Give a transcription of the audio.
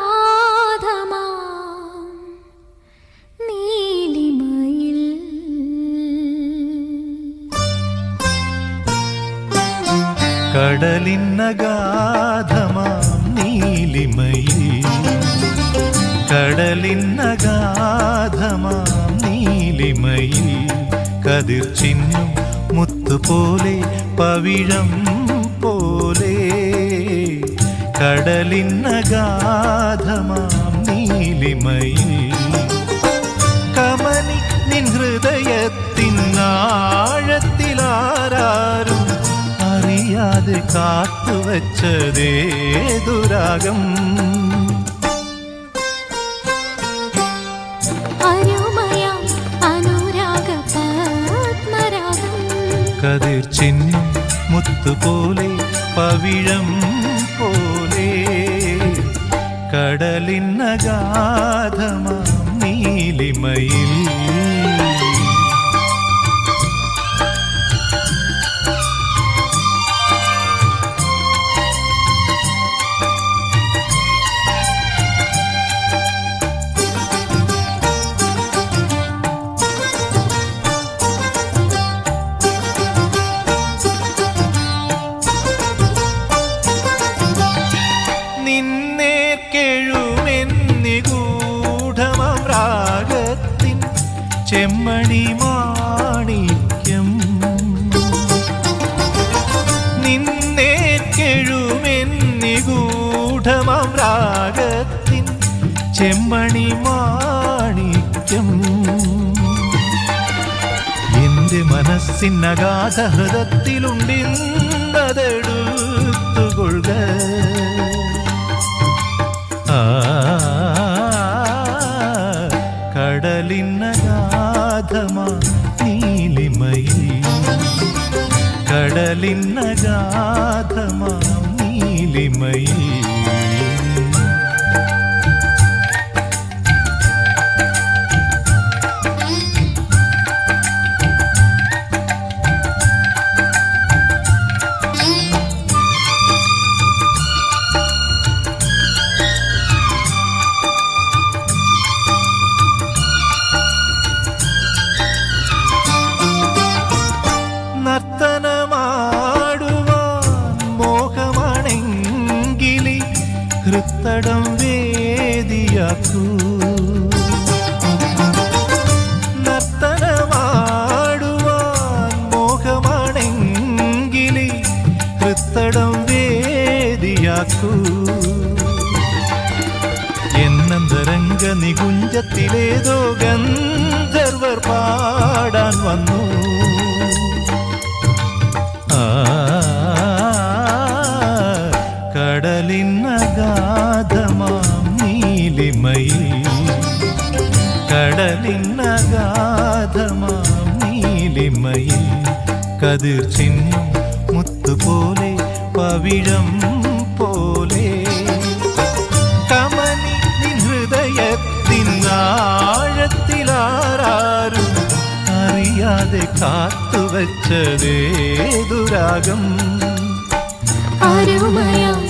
കടലിന്നഗാധമാം നീലിമയിൽ കടലിന്നഗാധമാം നീലിമയിൽ കടലിന്നഗാധമാം നീലിമയിൽ കതിർ ചിന്നും മുത്തുപോലെ പവിഴം പോലെ കടലിന്നഗാധമാം നീലിമയിൽ കമനി നിൻ ഹൃദയത്തിനാഴത്തിലാരും അറിയാതെ കാത്തുവച്ചതേതുരാഗം കതിർ ചിന്നും മുത്തുപോലെ പവിഴം പോലെ കടലിന്നഗാധമാം നീലിമയിൽ ചെമ്മണി മാണിക്യം നിന്നേക്കെഴുമെന്നിഗൂഢമാം രാഗത്തിൻ ചെമ്മണി മാണിക്യം എന്റെ മനസ്സിനഗാധ ഹൃദയത്തിലുണ്ടിന്നതെടുത്തുകൊള്ളുക കടലിന്നഗാധമാം നീലിമയിൽ കടലിന്നഗാധമാം നീലിമയിൽ നർത്തനമാടുവാൻ മോഹമാണെങ്കിലി ഹൃത്തടം വേദിയാക്കൂ നർത്തനമാടുവാൻ മോഹമാണെങ്കിലി ഹൃത്തടം വേദിയാക്കൂ എന്നന്തരംഗ നികുഞ്ചത്തിലേതോ ഗന്ധർവർ പാടാൻ വന്നു കടലിന്നഗാധമാം നീലിമയിൽ കടലിന്നഗാധമാം നീലിമയിൽ കതിർ ചിന്നും മുത്തുപോലെ പവിഴം പോലെ കമനി നിൻ ഹൃദയത്തിനാഴത്തിലാരും അറിയാതെ കാത്തുവച്ചതേതുരാഗം അരുമയാം